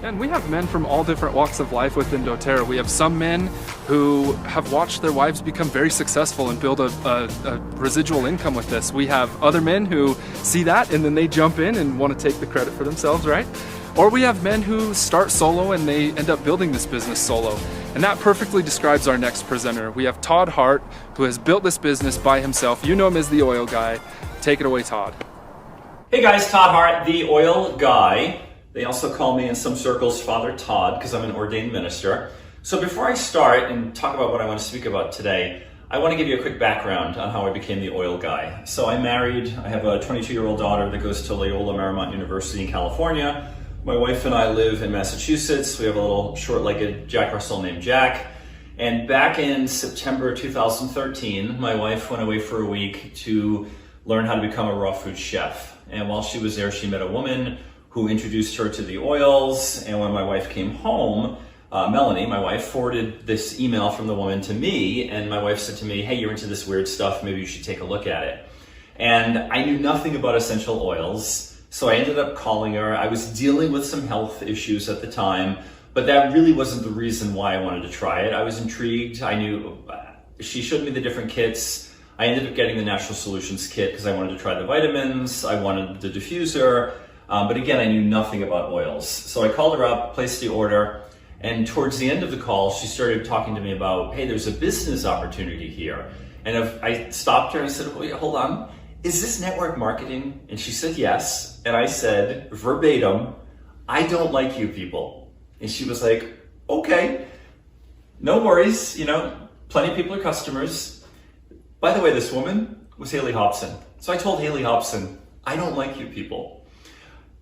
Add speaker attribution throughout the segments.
Speaker 1: And we have men from all different walks of life within doTERRA. We have some men who have watched their wives become very successful and build a residual income with this. We have other men who see that and then they jump in and want to take the credit for themselves, right? Or we have men who start solo and they end up building this business solo. And that perfectly describes our next presenter. We have Todd Hart, who has built this business by himself. You know him as the oil guy. Take it away, Todd.
Speaker 2: Hey guys, Todd Hart, the oil guy. They also call me in some circles Father Todd because I'm an ordained minister. So before I start and talk about what I want to speak about today, I want to give you a quick background on how I became the oil guy. So I'm married. I have a 22-year-old daughter that goes to Loyola Marymount University in California. My wife and I live in Massachusetts. We have a little short-legged Jack Russell named Jack. And back in September 2013, my wife went away for a week to learn how to become a raw food chef. And while she was there, she met a woman who introduced her to the oils. And when my wife came home, Melanie, my wife, forwarded this email from the woman to me. And my wife said to me, hey, you're into this weird stuff. Maybe you should take a look at it. And I knew nothing about essential oils. So I ended up calling her. I was dealing with some health issues at the time, but that really wasn't the reason why I wanted to try it. I was intrigued. I knew she showed me the different kits. I ended up getting the Natural Solutions kit because I wanted to try the vitamins. I wanted the diffuser. But again, I knew nothing about oils. So I called her up, placed the order, and towards the end of the call, she started talking to me about, hey, there's a business opportunity here. And I stopped her and I said, wait, hold on. Is this network marketing? And she said yes. And I said verbatim, I don't like you people. And she was like, okay, no worries. You know, plenty of people are customers. By the way, this woman was Haley Hobson. So I told Haley Hobson, I don't like you people.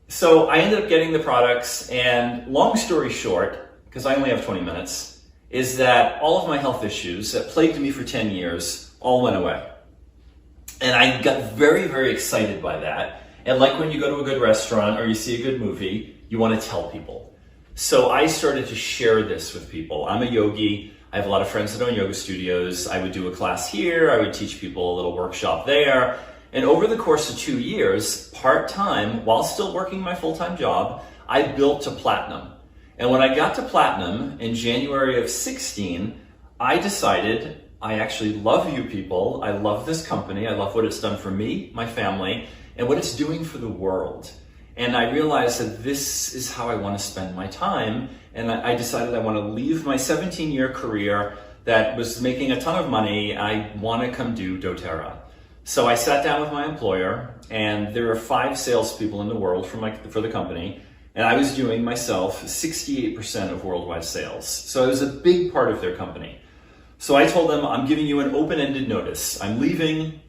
Speaker 2: So I ended up getting the products, and long story short, because I only have 20 minutes, is that all of my health issues that plagued me for 10 years all went away. And I got very, very excited by that. And like when you go to a good restaurant or you see a good movie, you want to tell people. So I started to share this with people. I'm a yogi. I have a lot of friends that own yoga studios. I would do a class here. I would teach people a little workshop there. And over the course of 2 years, part-time, while still working my full-time job, I built to platinum. And when I got to platinum in January of 16, I decided I actually love you people. I love this company. I love what it's done for me, my family, and what it's doing for the world. And I realized that this is how I want to spend my time. And I decided I want to leave my 17-year career that was making a ton of money. I want to come do doTERRA. So I sat down with my employer, and there are 5 salespeople in the world for the company. And I was doing myself 68% of worldwide sales. So I was a big part of their company. So I told them, I'm giving you an open-ended notice. I'm leaving,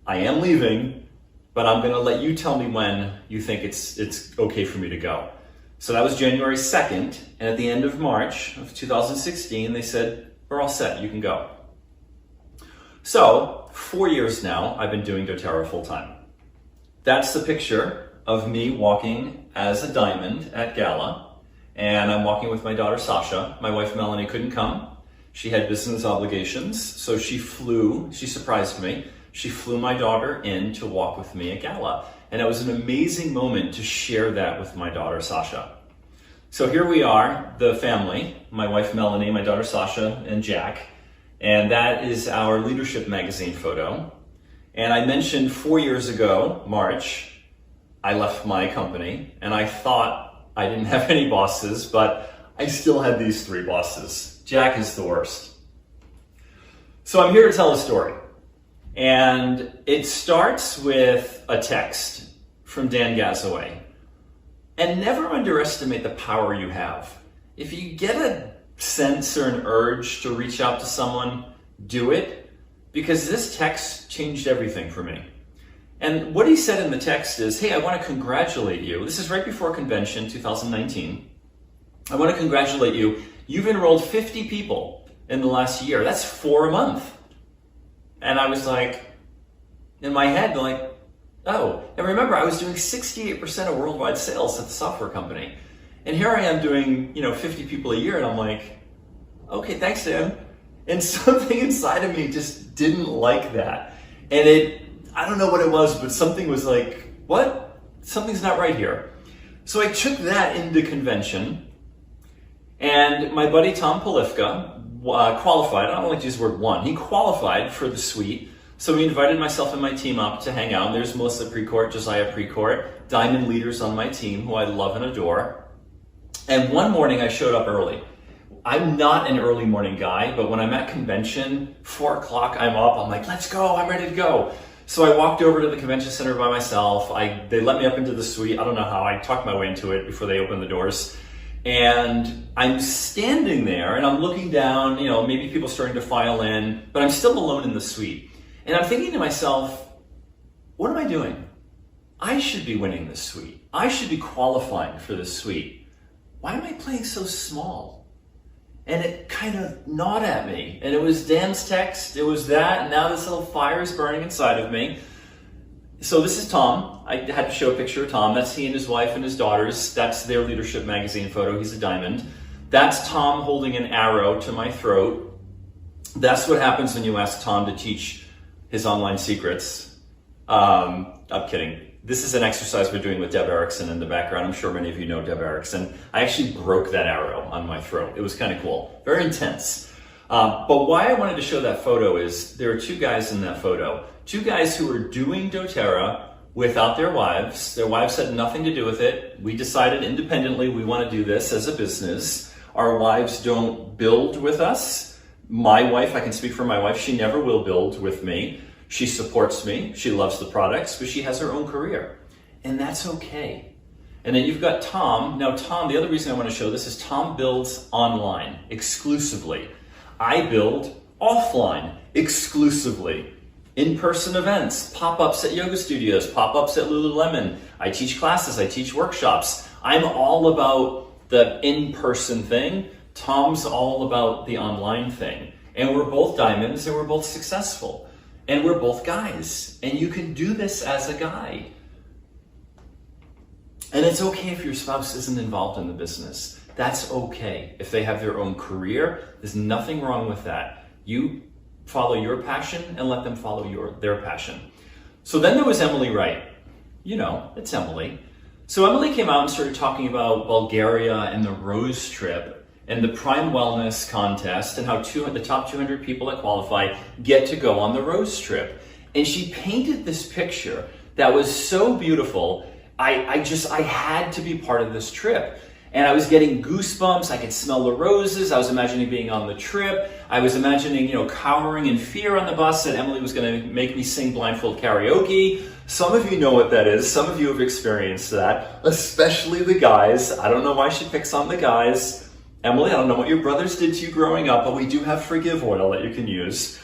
Speaker 2: I am leaving, but I'm gonna let you tell me when you think it's okay for me to go. So that was January 2nd, and at the end of March of 2016, they said, we're all set, you can go. So, 4 years now, I've been doing doTERRA full-time. That's the picture of me walking as a diamond at Gala, and I'm walking with my daughter Sasha. My wife Melanie couldn't come. She had business obligations, so she surprised me. She flew my daughter in to walk with me at Gala. And it was an amazing moment to share that with my daughter, Sasha. So here we are, the family, my wife Melanie, my daughter Sasha, and Jack. And that is our Leadership magazine photo. And I mentioned 4 years ago, March, I left my company, and I thought I didn't have any bosses, but I still had these 3 bosses. Jack is the worst. So I'm here to tell a story. And it starts with a text from Dan Gazaway. And never underestimate the power you have. If you get a sense or an urge to reach out to someone, do it. Because this text changed everything for me. And what he said in the text is, hey, I want to congratulate you. This is right before convention, 2019. I want to congratulate you. You've enrolled 50 people in the last year. That's 4 a month. And I was like, in my head, like, oh. And remember, I was doing 68% of worldwide sales at the software company. And here I am doing, 50 people a year. And I'm like, okay, thanks, Dan. And something inside of me just didn't like that. And I don't know what it was, but something was like, what? Something's not right here. So I took that into convention. And my buddy Tom Polifka qualified. I don't like to use the word won. He qualified for the suite. So we invited myself and my team up to hang out. There's Melissa Precourt, Josiah Precourt, diamond leaders on my team who I love and adore. And one morning I showed up early. I'm not an early morning guy, but when I'm at convention, 4 o'clock, I'm up. I'm like, let's go. I'm ready to go. So I walked over to the convention center by myself. They let me up into the suite. I don't know how. I talked my way into it before they opened the doors. And I'm standing there and I'm looking down, maybe people starting to file in, but I'm still alone in the suite. And I'm thinking to myself, what am I doing? I should be winning this suite. I should be qualifying for this suite. Why am I playing so small? And it kind of gnawed at me. And it was Dan's text, it was that, and now this little fire is burning inside of me. So this is Tom. I had to show a picture of Tom. That's he and his wife and his daughters. That's their leadership magazine photo. He's a diamond. That's Tom holding an arrow to my throat. That's what happens when you ask Tom to teach his online secrets. I'm kidding. This is an exercise we're doing with Deb Erickson in the background. I'm sure many of you know Deb Erickson. I actually broke that arrow on my throat. It was kind of cool. Very intense. But why I wanted to show that photo is there are two guys in that photo. Two guys who were doing doTERRA without their wives. Their wives had nothing to do with it. We decided independently we want to do this as a business. Our wives don't build with us. My wife, I can speak for my wife, she never will build with me. She supports me. She loves the products, but she has her own career. And that's okay. And then you've got Tom. Now Tom, the other reason I want to show this is Tom builds online exclusively. I build offline exclusively. In-person events, pop-ups at yoga studios, pop-ups at Lululemon. I teach classes, I teach workshops. I'm all about the in-person thing. Tom's all about the online thing. And we're both diamonds and we're both successful. And we're both guys. And you can do this as a guy. And it's okay if your spouse isn't involved in the business. That's okay. If they have their own career, there's nothing wrong with that. You follow your passion and let them follow their passion. So then there was Emily Wright. It's Emily. So Emily came out and started talking about Bulgaria and the Rose Trip and the Prime Wellness Contest and how the top 200 people that qualify get to go on the Rose Trip. And she painted this picture that was so beautiful. I had to be part of this trip. And I was getting goosebumps. I could smell the roses. I was imagining being on the trip. I was imagining, cowering in fear on the bus that Emily was going to make me sing blindfold karaoke. Some of you know what that is. Some of you have experienced that, especially the guys. I don't know why she picks on the guys. Emily, I don't know what your brothers did to you growing up, but we do have Forgive oil that you can use.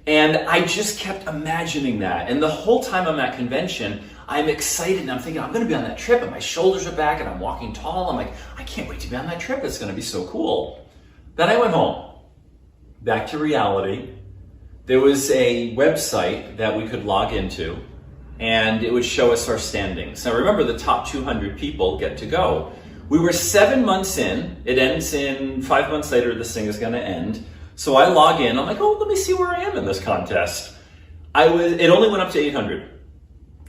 Speaker 2: And I just kept imagining that. And the whole time I'm at convention, I'm excited and I'm thinking, I'm going to be on that trip and my shoulders are back and I'm walking tall. I'm like, I can't wait to be on that trip. It's going to be so cool. Then I went home, back to reality. There was a website that we could log into and it would show us our standings. Now remember, the top 200 people get to go. We were 7 months in. It ends in 5 months later, this thing is going to end. So I log in. I'm like, oh, let me see where I am in this contest. It only went up to 800.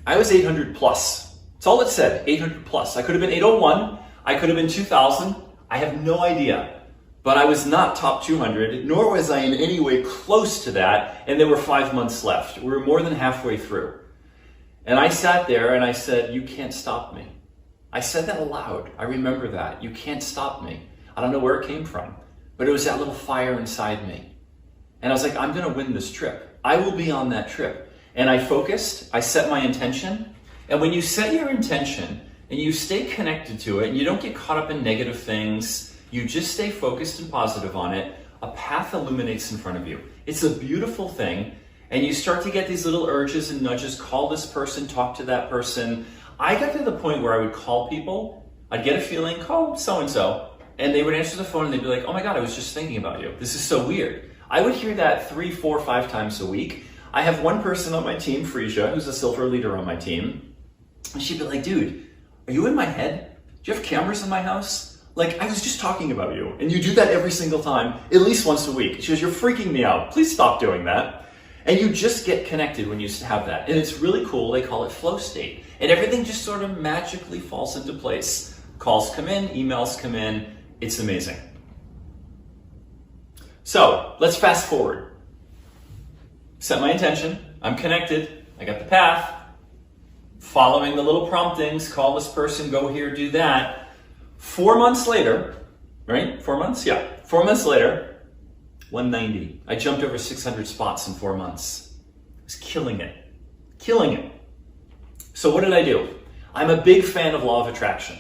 Speaker 2: I was 800 plus. That's all it said, 800 plus. I could have been 801. I could have been 2000. I have no idea. But I was not top 200, nor was I in any way close to that. And there were 5 months left. We were more than halfway through. And I sat there and I said, you can't stop me. I said that aloud. I remember that. You can't stop me. I don't know where it came from, but it was that little fire inside me. And I was like, I'm going to win this trip. I will be on that trip. And I focused, I set my intention. And when you set your intention and you stay connected to it and you don't get caught up in negative things, you just stay focused and positive on it, a path illuminates in front of you. It's a beautiful thing. And you start to get these little urges and nudges, call this person, talk to that person. I got to the point where I would call people, I'd get a feeling, call so-and-so, and they would answer the phone and they'd be like, oh my God, I was just thinking about you. This is so weird. I would hear that 3, 4, 5 times a week. I have one person on my team, Frisia, who's a silver leader on my team. And she'd be like, dude, are you in my head? Do you have cameras in my house? Like, I was just talking about you. And you do that every single time, at least once a week. She goes, you're freaking me out. Please stop doing that. And you just get connected when you have that. And it's really cool. They call it flow state. And everything just sort of magically falls into place. Calls come in, emails come in. It's amazing. So let's fast forward. Set my intention. I'm connected. I got the path. Following the little promptings, call this person, go here, do that. 4 months later, right? 4 months? Yeah. 4 months later, 190. I jumped over 600 spots in 4 months. I was killing it. Killing it. So what did I do? I'm a big fan of law of attraction.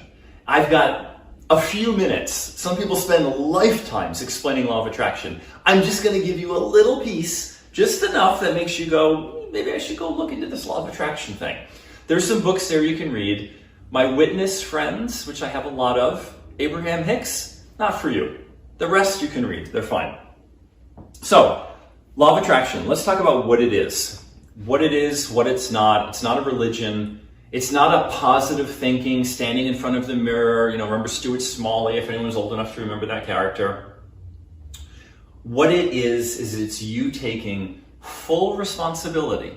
Speaker 2: I've got a few minutes. Some people spend lifetimes explaining law of attraction. I'm just going to give you a little piece, just enough that makes you go, maybe I should go look into this law of attraction thing. There's some books there you can read. My Witness Friends, which I have a lot of. Abraham Hicks, not for you. The rest you can read, they're fine. So, law of attraction, let's talk about what it is. What it is, what it's not. It's not a religion. It's not a positive thinking, standing in front of the mirror. Remember Stuart Smalley, if anyone's old enough to remember that character. What it is it's you taking full responsibility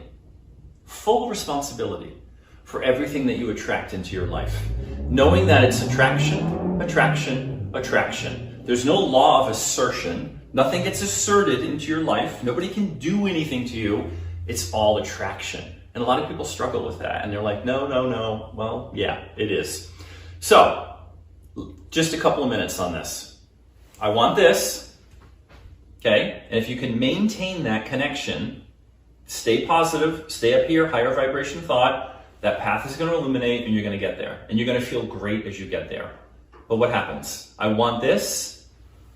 Speaker 2: for everything that you attract into your life. Knowing that it's attraction, attraction, attraction. There's no law of assertion. Nothing gets asserted into your life. Nobody can do anything to you. It's all attraction. And a lot of people struggle with that. And they're like, no. Well, yeah, it is. So, just a couple of minutes on this. I want this. Okay? And if you can maintain that connection, stay positive, stay up here, higher vibration thought, that path is going to illuminate and you're going to get there. And you're going to feel great as you get there. But what happens? I want this,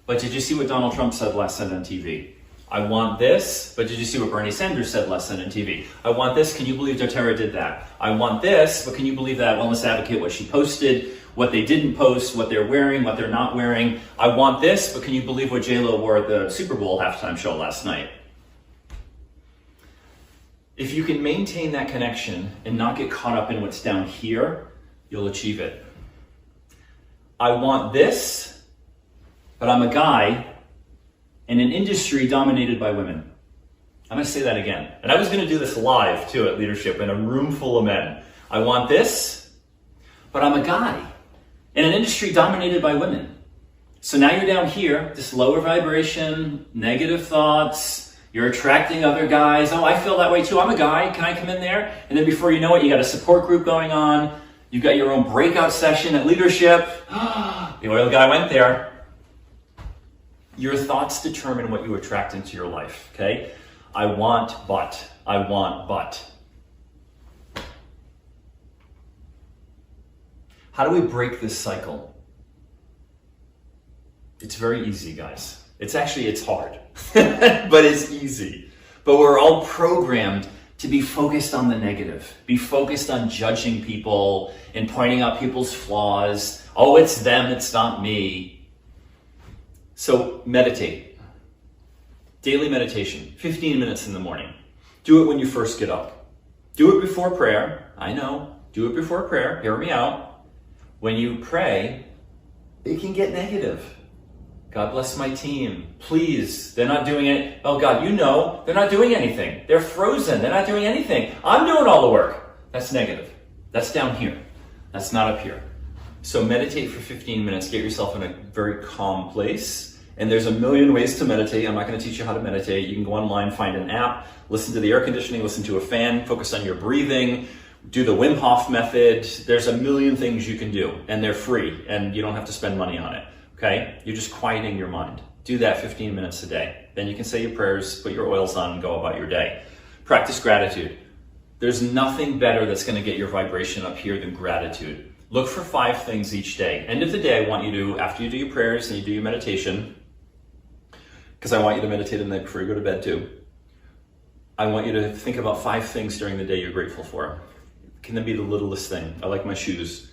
Speaker 2: but did you see what Donald Trump said last night on TV? I want this, but did you see what Bernie Sanders said last night on TV? I want this, can you believe doTERRA did that? I want this, but can you believe that wellness advocate, what she posted, what they didn't post, what they're wearing, what they're not wearing? I want this, but can you believe what J-Lo wore at the Super Bowl halftime show last night? If you can maintain that connection and not get caught up in what's down here, you'll achieve it. I want this, but I'm a guy in an industry dominated by women. I'm going to say that again. And I was going to do this live too at Leadership in a room full of men. I want this, but I'm a guy in an industry dominated by women. So now you're down here, this lower vibration, negative thoughts. You're attracting other guys. Oh, I feel that way too. I'm a guy. Can I come in there? And then before you know it, you got a support group going on. You've got your own breakout session at Leadership. The oil guy went there. Your thoughts determine what you attract into your life, okay? I want, but. I want, but. How do we break this cycle? It's very easy, guys. It's hard, but it's easy. But we're all programmed to be focused on the negative, be focused on judging people and pointing out people's flaws. Oh, it's them, it's not me. So meditate. Daily meditation, 15 minutes in the morning. Do it when you first get up. Do it before prayer. I know, do it before prayer. Hear me out. When you pray, it can get negative. God bless my team. Please, they're not doing it. Oh God, they're not doing anything. They're frozen. They're not doing anything. I'm doing all the work. That's negative. That's down here. That's not up here. So meditate for 15 minutes. Get yourself in a very calm place. And there's a million ways to meditate. I'm not going to teach you how to meditate. You can go online, find an app, listen to the air conditioning, listen to a fan, focus on your breathing, do the Wim Hof method. There's a million things you can do, and they're free, and you don't have to spend money on it. Okay? You're just quieting your mind. Do that 15 minutes a day. Then you can say your prayers, put your oils on, and go about your day. Practice gratitude. There's nothing better that's going to get your vibration up here than gratitude. Look for 5 things each day. End of the day, I want you to, after you do your prayers and you do your meditation, because I want you to meditate the night before you go to bed too, I want you to think about 5 things during the day you're grateful for. Can they be the littlest thing? I like my shoes.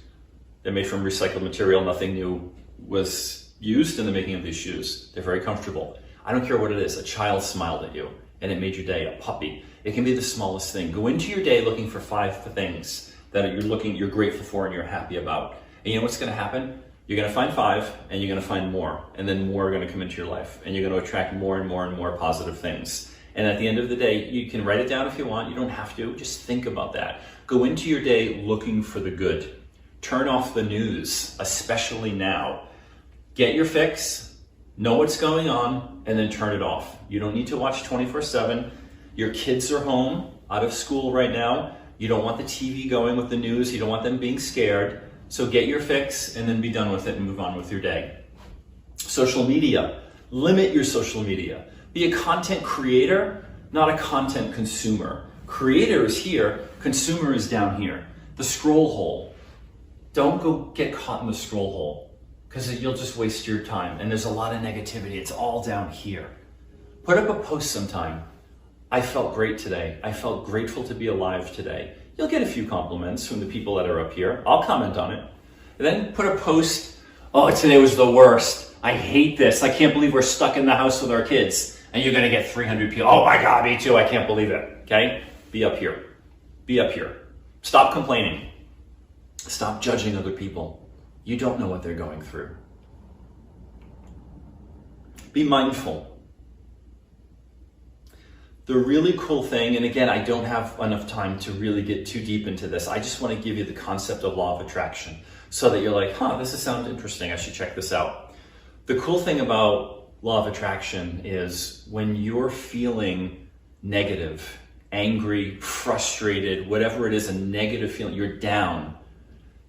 Speaker 2: They're made from recycled material. Nothing new was used in the making of these shoes. They're very comfortable. I don't care what it is. A child smiled at you and it made your day. A puppy. It can be the smallest thing. Go into your day looking for 5 things that you're grateful for and you're happy about. And you know what's going to happen? You're going to find 5 and you're going to find more, and then more are going to come into your life, and you're going to attract more and more and more positive things. And at the end of the day, you can write it down if you want. You don't have to. Just think about that. Go into your day looking for the good. Turn off the news, especially now. Get your fix. Know what's going on and then turn it off. You don't need to watch 24/7. Your kids are home, out of school right now. You don't want the TV going with the news. You don't want them being scared. So get your fix and then be done with it and move on with your day. Social media. Limit your social media. Be a content creator, not a content consumer. Creator is here, consumer is down here. The scroll hole. Don't go get caught in the scroll hole because you'll just waste your time. And there's a lot of negativity. It's all down here. Put up a post sometime. I felt great today. I felt grateful to be alive today. You'll get a few compliments from the people that are up here. I'll comment on it. And then put a post, oh, today was the worst. I hate this. I can't believe we're stuck in the house with our kids. And you're going to get 300 people. Oh my God, me too. I can't believe it. Okay? Be up here. Be up here. Stop complaining. Stop judging other people. You don't know what they're going through. Be mindful. The really cool thing, and again, I don't have enough time to really get too deep into this. I just want to give you the concept of law of attraction so that you're like, this sounds interesting. I should check this out. The cool thing about law of attraction is when you're feeling negative, angry, frustrated, whatever it is, a negative feeling, you're down,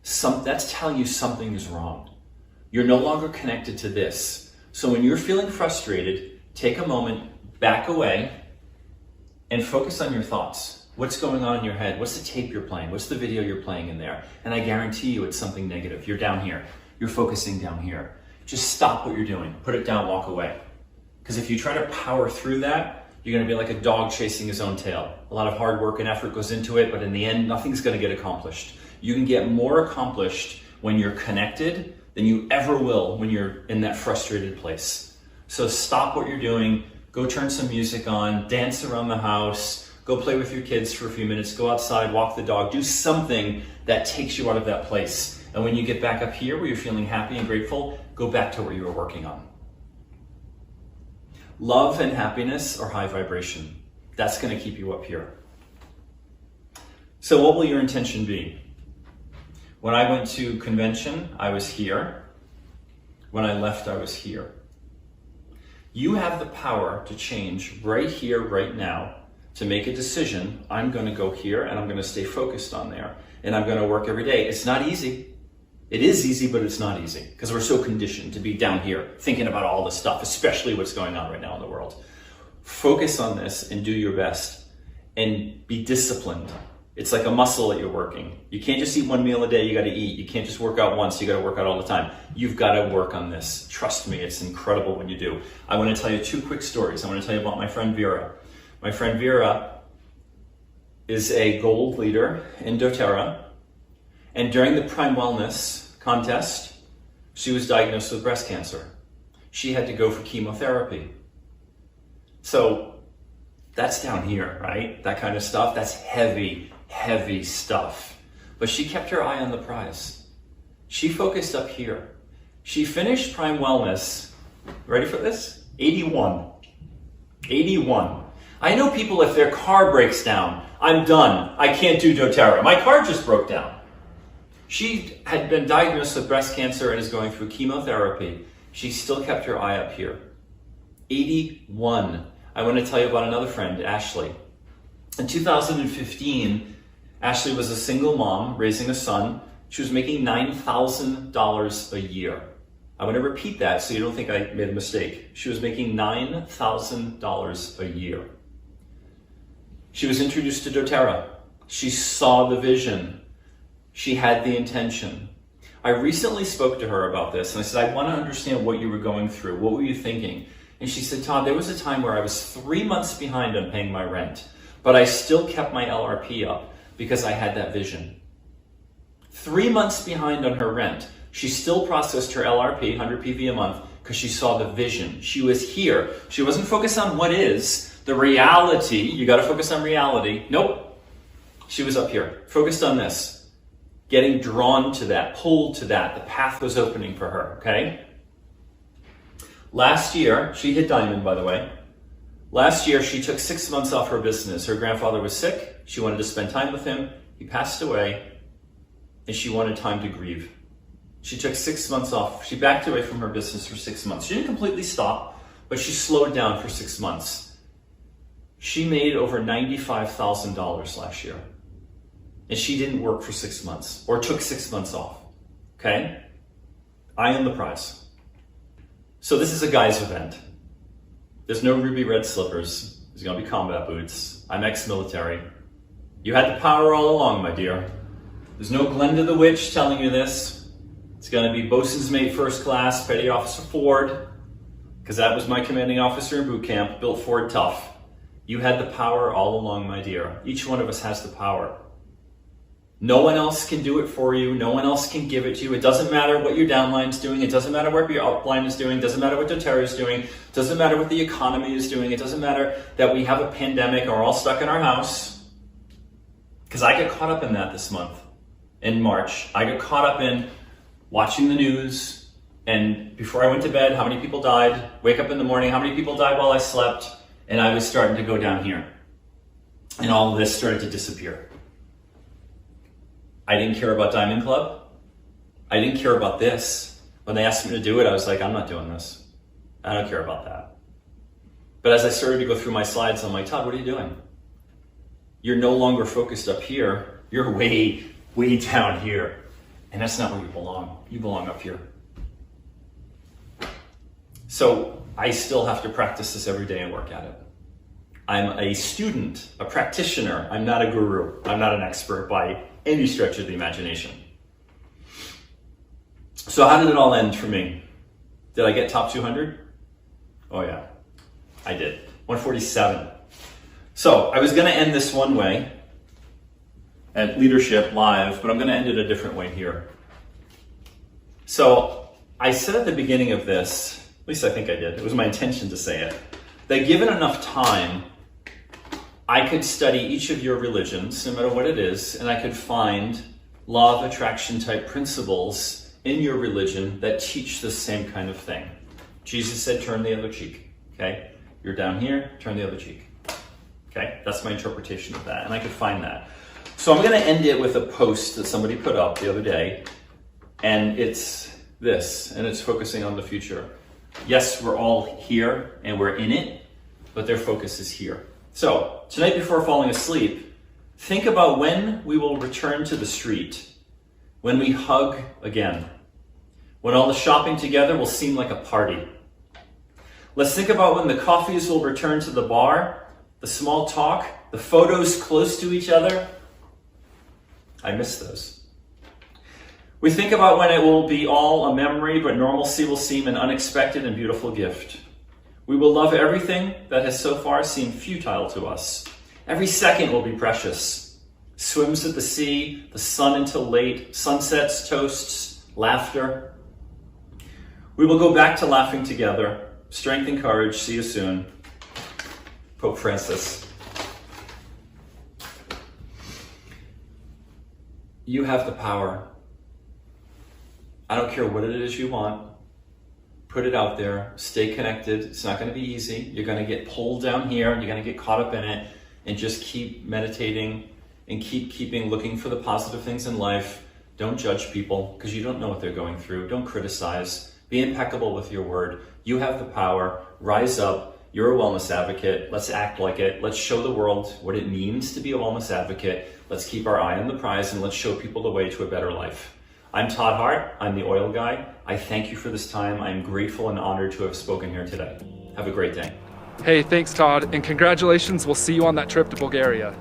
Speaker 2: that's telling you something is wrong. You're no longer connected to this. So when you're feeling frustrated, take a moment, back away, and focus on your thoughts. What's going on in your head? What's the tape you're playing? What's the video you're playing in there? And I guarantee you it's something negative. You're down here. You're focusing down here. Just stop what you're doing. Put it down, walk away. Because if you try to power through that, you're going to be like a dog chasing his own tail. A lot of hard work and effort goes into it, but in the end, nothing's going to get accomplished. You can get more accomplished when you're connected than you ever will when you're in that frustrated place. So stop what you're doing. Go turn some music on, dance around the house, go play with your kids for a few minutes, go outside, walk the dog, do something that takes you out of that place. And when you get back up here where you're feeling happy and grateful, go back to what you were working on. Love and happiness are high vibration. That's going to keep you up here. So what will your intention be? When I went to convention, I was here. When I left, I was here. You have the power to change right here, right now, to make a decision. I'm going to go here and I'm going to stay focused on there. And I'm going to work every day. It's not easy. It is easy, but it's not easy because we're so conditioned to be down here thinking about all this stuff, especially what's going on right now in the world. Focus on this and do your best and be disciplined. It's like a muscle that you're working. You can't just eat one meal a day. You got to eat. You can't just work out once. You got to work out all the time. You've got to work on this. Trust me, it's incredible when you do. I want to tell you two quick stories. I want to tell you about my friend Vera. My friend Vera is a gold leader in doTERRA. And during the Prime Wellness contest, she was diagnosed with breast cancer. She had to go for chemotherapy. So that's down here, right? That kind of stuff. That's heavy, heavy stuff. But she kept her eye on the prize. She focused up here. She finished Prime Wellness, ready for this? 81. 81. I know people, if their car breaks down, I'm done. I can't do doTERRA. My car just broke down. She had been diagnosed with breast cancer and is going through chemotherapy. She still kept her eye up here. 81. I want to tell you about another friend, Ashley. In 2015, Ashley was a single mom raising a son. She was making $9,000 a year. I want to repeat that so you don't think I made a mistake. She was making $9,000 a year. She was introduced to doTERRA. She saw the vision. She had the intention. I recently spoke to her about this and I said, I want to understand what you were going through. What were you thinking? And she said, Todd, there was a time where I was 3 months behind on paying my rent, but I still kept my LRP up because I had that vision. 3 months behind on her rent. She still processed her LRP, 100 PV a month, because she saw the vision. She was here. She wasn't focused on what is, the reality. You got to focus on reality. Nope. She was up here, focused on this. Getting drawn to that, pulled to that. The path was opening for her, okay? Last year, she hit diamond, by the way. Last year, she took 6 months off her business. Her grandfather was sick. She wanted to spend time with him. He passed away, and she wanted time to grieve. She took 6 months off. She backed away from her business for 6 months. She didn't completely stop, but she slowed down for 6 months. She made over $95,000 last year. And she didn't work for 6 months or took 6 months off. Okay? I am the prize. So this is a guy's event. There's no ruby red slippers. There's going to be combat boots. I'm ex-military. You had the power all along, my dear. There's no Glenda the Witch telling you this. It's going to be Bosun's Mate First Class, Petty Officer Ford, because that was my commanding officer in boot camp, built Ford tough. You had the power all along, my dear. Each one of us has the power. No one else can do it for you. No one else can give it to you. It doesn't matter what your downline's doing. It doesn't matter what your upline is doing. It doesn't matter what doTERRA is doing. It doesn't matter what the economy is doing. It doesn't matter that we have a pandemic or we're all stuck in our house. Because I got caught up in that this month, in March. I got caught up in watching the news, and before I went to bed, how many people died? Wake up in the morning, how many people died while I slept? And I was starting to go down here. And all of this started to disappear. I didn't care about Diamond Club. I didn't care about this. When they asked me to do it, I was like, I'm not doing this. I don't care about that. But as I started to go through my slides, I'm like, Todd, what are you doing? You're no longer focused up here. You're way, way down here. And that's not where you belong. You belong up here. So I still have to practice this every day and work at it. I'm a student, a practitioner. I'm not a guru. I'm not an expert by any stretch of the imagination. So how did it all end for me? Did I get top 200? Oh yeah, I did. 147. So I was going to end this one way at Leadership Live, but I'm going to end it a different way here. So I said at the beginning of this, at least I think I did, it was my intention to say it, that given enough time, I could study each of your religions, no matter what it is, and I could find law of attraction type principles in your religion that teach the same kind of thing. Jesus said, turn the other cheek, okay? You're down here, turn the other cheek. Okay, that's my interpretation of that, and I could find that. So I'm going to end it with a post that somebody put up the other day, and it's this, and it's focusing on the future. Yes, we're all here, and we're in it, but their focus is here. So, tonight before falling asleep, think about when we will return to the street, when we hug again, when all the shopping together will seem like a party. Let's think about when the coffees will return to the bar, the small talk, the photos close to each other. I miss those. We think about when it will be all a memory, but normalcy will seem an unexpected and beautiful gift. We will love everything that has so far seemed futile to us. Every second will be precious. Swims at the sea, the sun until late, sunsets, toasts, laughter. We will go back to laughing together. Strength and courage. See you soon. Pope Francis. You have the power. I don't care what it is you want. Put it out there. Stay connected. It's not going to be easy. You're going to get pulled down here. You're going to get caught up in it. And just keep meditating and keep looking for the positive things in life. Don't judge people because you don't know what they're going through. Don't criticize. Be impeccable with your word. You have the power. Rise up. You're a wellness advocate. Let's act like it. Let's show the world what it means to be a wellness advocate. Let's keep our eye on the prize and let's show people the way to a better life. I'm Todd Hart. I'm the oil guy. I thank you for this time. I'm grateful and honored to have spoken here today. Have a great day.
Speaker 1: Hey, thanks, Todd, and congratulations. We'll see you on that trip to Bulgaria.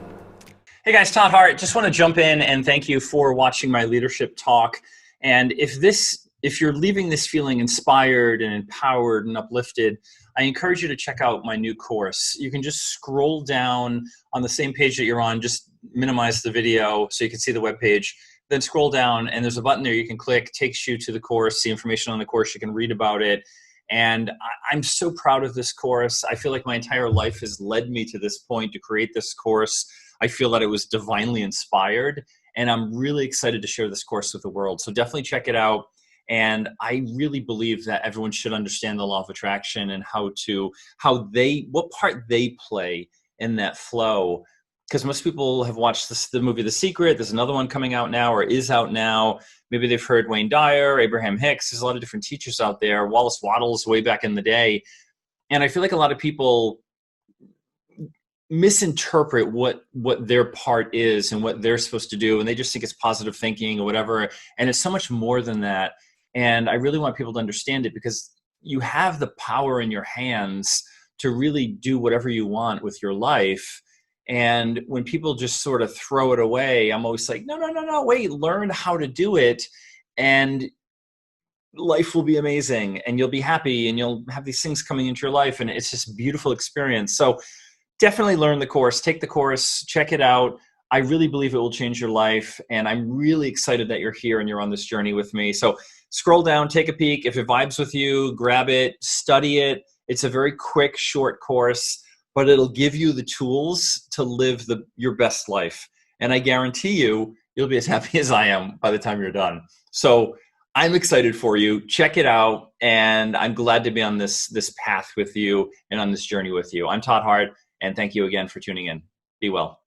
Speaker 2: Hey guys, Todd Hart. Just want to jump in and thank you for watching my leadership talk. And if you're leaving this feeling inspired and empowered and uplifted, I encourage you to check out my new course. You can just scroll down on the same page that you're on, just minimize the video so you can see the webpage. Then scroll down and there's a button there you can click, takes you to the course, the information on the course, you can read about it. And I'm so proud of this course. I feel like my entire life has led me to this point to create this course. I feel that it was divinely inspired and I'm really excited to share this course with the world. So definitely check it out. And I really believe that everyone should understand the law of attraction and what part they play in that flow because most people have watched the movie The Secret. There's another one coming out now or is out now. Maybe they've heard Wayne Dyer, Abraham Hicks. There's a lot of different teachers out there. Wallace Wattles way back in the day. And I feel like a lot of people misinterpret what their part is and what they're supposed to do. And they just think it's positive thinking or whatever. And it's so much more than that. And I really want people to understand it, because you have the power in your hands to really do whatever you want with your life. And when people just sort of throw it away, I'm always like, no, wait, learn how to do it. And life will be amazing, and you'll be happy, and you'll have these things coming into your life. And it's just a beautiful experience. So definitely learn the course, take the course, check it out. I really believe it will change your life. And I'm really excited that you're here and you're on this journey with me. So scroll down, take a peek. If it vibes with you, grab it, study it. It's a very quick, short course, but it'll give you the tools to live your best life. And I guarantee you'll be as happy as I am by the time you're done. So I'm excited for you. Check it out. And I'm glad to be on this path with you and on this journey with you. I'm Todd Hart, and thank you again for tuning in. Be well.